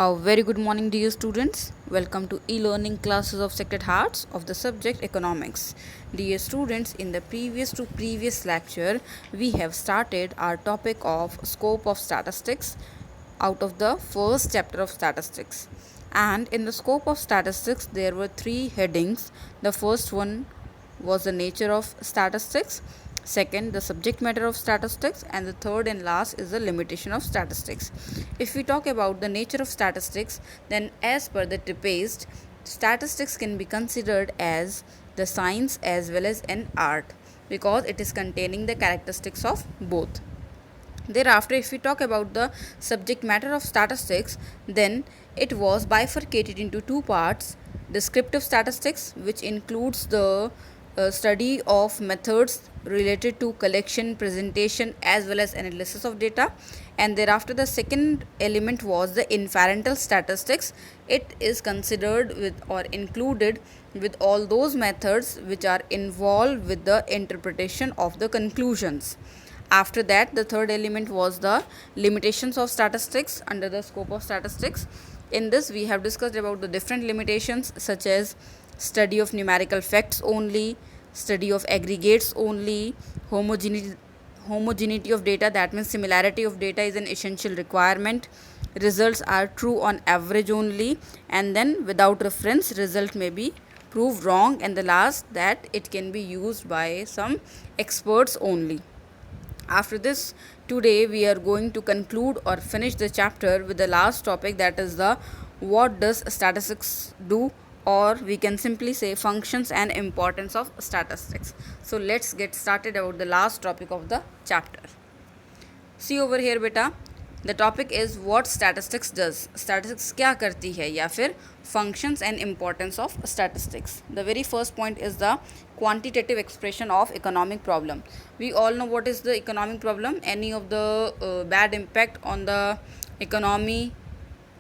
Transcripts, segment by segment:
A very good morning, dear students. Welcome to e-learning classes of Sacred Hearts of the subject economics. Dear students, in the previous lecture, we have started our topic of scope of statistics out of the first chapter of statistics. And in the scope of statistics, there were three headings. The first one was the nature of statistics, second the subject matter of statistics, and the third and last is the limitation of statistics. If we talk about the nature of statistics, then as per the Tippist, statistics can be considered as the science as well as an art because it is containing the characteristics of both. Thereafter, if we talk about the subject matter of statistics, then it was bifurcated into two parts: descriptive statistics, which includes the study of methods related to collection, presentation, as well as analysis of data. And thereafter, the second element was the inferential statistics. It is considered with or included with all those methods which are involved with the interpretation of the conclusions. After that, the third element was the limitations of statistics under the scope of statistics. In this, we have discussed about the different limitations such as study of numerical facts only, study of aggregates only, homogeneity of data, that means similarity of data is an essential requirement, results are true on average only, and then without reference result may be proved wrong, and the last that it can be used by some experts only. After this, today we are going to conclude or finish the chapter with the last topic, that is the what does statistics do, or we can simply say functions and importance of statistics. So let's get started about the last topic of the chapter. See over here beta, the topic is what statistics does. Statistics क्या करती है या फिर functions and importance of statistics. The very first point is the quantitative expression of economic problem. We all know what is the economic problem. Any of the bad impact on the economy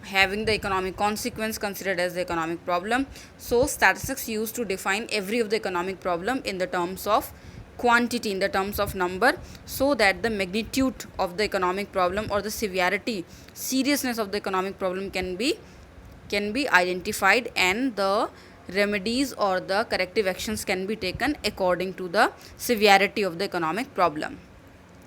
having the economic consequence considered as the economic problem. So statistics used to define every of the economic problem in the terms of quantity, in the terms of number, so that the magnitude of the economic problem or the seriousness of the economic problem can be identified, and the remedies or the corrective actions can be taken according to the severity of the economic problem.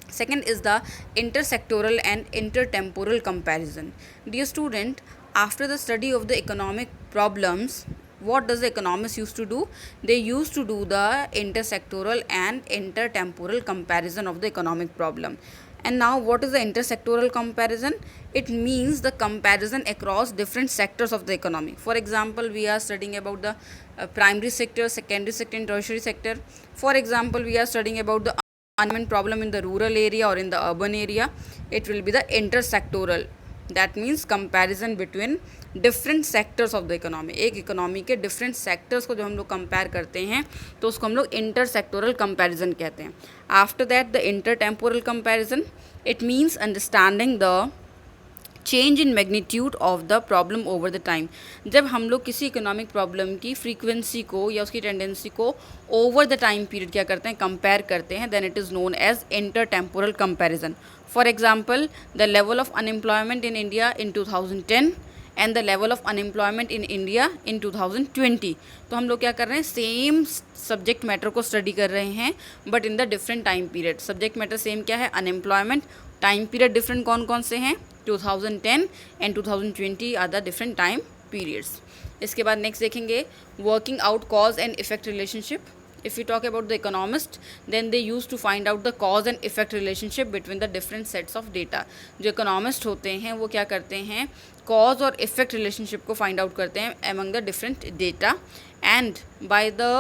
Second is the intersectoral and intertemporal comparison. Dear student, after the study of the economic problems, what does the economists used to do? They used to do the intersectoral and intertemporal comparison of the economic problem. And now what is the intersectoral comparison? It means the comparison across different sectors of the economy. For example, we are studying about the primary sector, secondary sector and tertiary sector. For example, we are studying about the unemployment problem in the rural area or in the urban area. It will be the intersectoral. That means comparison between different sectors of the economy. एक economy के different sectors को जब हम लोग compare करते हैं तो उसको हम लोग इंटर सेक्टोरल कंपेरिजन कहते हैं. After that the inter temporal comparison, it means understanding the change in magnitude of the problem over the time. जब हम लोग किसी इकोनॉमिक प्रॉब्लम की फ्रीक्वेंसी को या उसकी टेंडेंसी को ओवर द टाइम पीरियड क्या करते हैं, कंपेयर करते हैं, then it is known as inter temporal comparison. For example, the level of unemployment in India in 2010 and the level of unemployment in India in 2020. तो हम लोग क्या कर रहे हैं, सेम सब्जेक्ट मैटर को स्टडी कर रहे हैं but in the different time period. Subject matter same क्या है, अनएम्प्लॉयमेंट. टाइम पीरियड डिफरेंट कौन कौन से हैं, 2010 and 2020 are the different time periods. इसके बाद नेक्स्ट देखेंगे working out cause and effect relationship. If we talk about the economist, then they used to find out the cause and effect relationship between the different sets of data. जो economist होते हैं वो क्या करते हैं, cause और effect relationship को find out करते हैं among the different data, and by the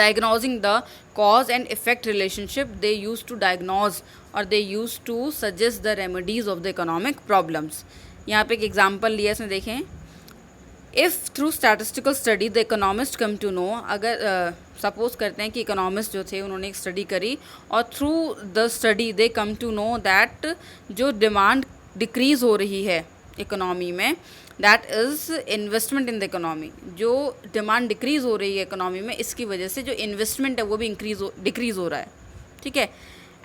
diagnosing the cause and effect relationship, they used to diagnose or they used to suggest the remedies of the economic problems. यहाँ पे एक example लिया इसमें देखें. If through statistical study the economist come to know, अगर suppose करते हैं कि इकोनॉमिस्ट जो थे उन्होंने एक स्टडी करी और through the study they come to know that जो डिमांड डिक्रीज़ हो रही है इकोनॉमी में, that is investment in the economy. जो डिमांड डिक्रीज़ हो रही है इकोनॉमी में, इसकी वजह से जो इन्वेस्टमेंट है वो भी डिक्रीज़ हो रहा है. ठीक है.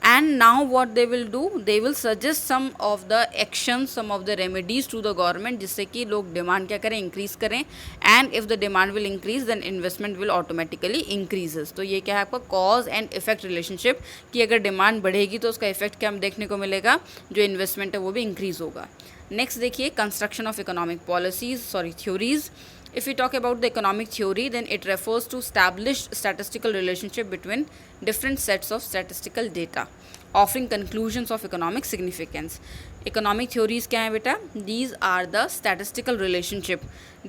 And now what they will do, they will suggest some of the actions, some of the remedies to the government, जिससे कि लोग डिमांड क्या करें, इंक्रीज करें. And if the demand will increase then investment will automatically increases. तो ये क्या है आपका कॉज एंड इफेक्ट रिलेशनशिप, कि अगर डिमांड बढ़ेगी तो उसका इफेक्ट क्या हम देखने को मिलेगा, जो इन्वेस्टमेंट है वो भी इंक्रीज होगा. नेक्स्ट देखिए, construction of economic policies, theories. If we talk about the economic theory, then it refers to established statistical relationship between different sets of statistical data, offering conclusions of economic significance. Economic theories क्या है बेटा? These are the statistical relationship,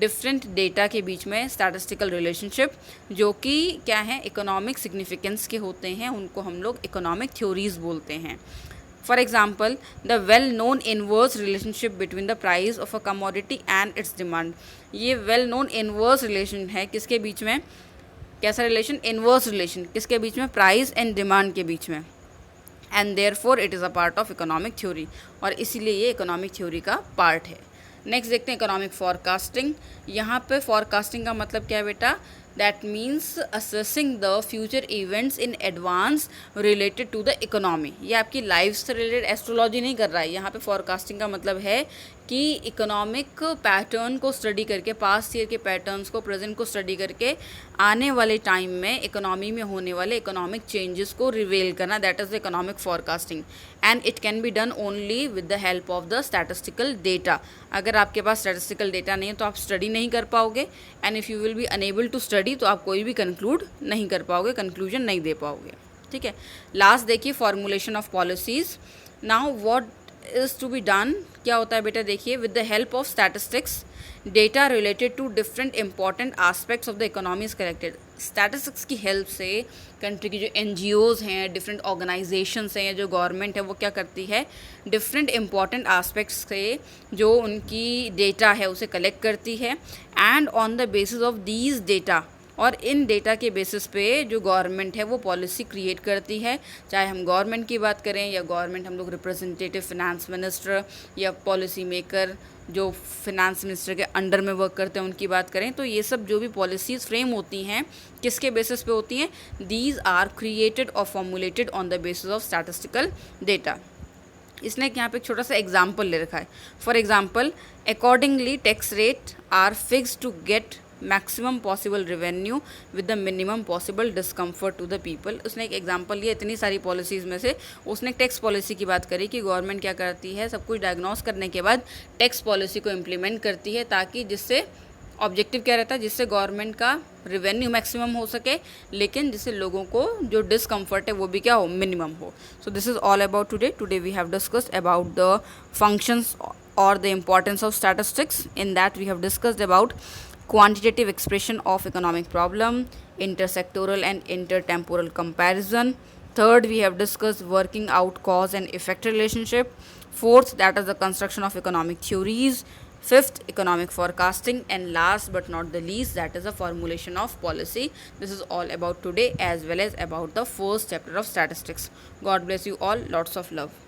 different data के बीच में statistical relationship, जो कि क्या है, economic significance के होते हैं, उनको हम लोग economic theories बोलते हैं. For example, the well-known inverse relationship between the price of a commodity and its demand. ये well-known inverse relation है किसके बीच में, कैसा relation, inverse relation, किसके बीच में, price and demand के बीच में. And therefore it is a part of economic theory, और इसीलिए ये economic theory का part है. नेक्स्ट देखते हैं इकोनॉमिक फॉरकास्टिंग. यहाँ पे फॉरकास्टिंग का मतलब क्या है बेटा, that means assessing the future events in advance related to the economy. ये आपकी लाइफ से रिलेटेड एस्ट्रोलॉजी नहीं कर रहा है. यहाँ पे फॉरकास्टिंग का मतलब है कि इकोनॉमिक पैटर्न को स्टडी करके, पास्ट ईयर के पैटर्न्स को, प्रेजेंट को स्टडी करके आने वाले टाइम में इकोनॉमी में होने वाले इकोनॉमिक चेंजेस को रिवेल करना, that is the economic forecasting. And it can be done only with the help of the statistical data. अगर आपके पास स्टैटिस्टिकल डेटा नहीं है तो आप स्टडी नहीं कर पाओगे. And if you will be unable to study, तो आप कोई भी कंक्लूड नहीं कर पाओगे, कंक्लूजन नहीं दे पाओगे. ठीक है. लास्ट देखिए, formulation of policies. Now what is to be done, क्या होता है बेटा, देखिए, with the help of statistics data related to different important aspects of the economy is collected. Statistics की हेल्प से कंट्री की जो NGOs हैं, डिफरेंट ऑर्गेनाइजेशंस हैं, जो गवर्नमेंट है, वो क्या करती है, डिफरेंट इंपॉर्टेंट आस्पेक्ट्स से जो उनकी डेटा है उसे कलेक्ट करती है. And on the basis of these data, और इन डेटा के बेसिस पे जो गवर्नमेंट है वो पॉलिसी क्रिएट करती है. चाहे हम गवर्नमेंट की बात करें या गवर्नमेंट हम लोग रिप्रेजेंटेटिव फिनेंस मिनिस्टर या पॉलिसी मेकर जो फिनेंस मिनिस्टर के अंडर में वर्क करते हैं उनकी बात करें, तो ये सब जो भी पॉलिसीज़ फ्रेम होती हैं किसके बेसिस पे होती हैं, दीज आर क्रिएटेड और formulated on the basis of statistical data. इसने यहाँ पे एक छोटा सा एग्जाम्पल ले रखा है. For example, accordingly tax rate are fixed to get maximum possible revenue with the minimum possible discomfort to the people. उसने एक एग्जांपल लिया इतनी सारी पॉलिसीज़ में से. उसने टैक्स पॉलिसी की बात करी कि गवर्नमेंट क्या करती है, सब कुछ डायग्नोस करने के बाद टैक्स पॉलिसी को इम्प्लीमेंट करती है, ताकि जिससे ऑब्जेक्टिव क्या रहता है, जिससे गवर्नमेंट का रेवेन्यू मैक्सिमम हो सके, लेकिन जिससे लोगों को जो डिस्कम्फर्ट है वो भी क्या हो, मिनिमम हो. So this is all about today we have discussed about the functions और the importance of statistics. In that we have discussed about quantitative expression of economic problem, intersectoral and intertemporal comparison. Third, we have discussed working out cause and effect relationship. Fourth, that is the construction of economic theories. Fifth, economic forecasting. And last but not the least, that is the formulation of policy. This is all about today as well as about the first chapter of statistics. God bless you all. Lots of love.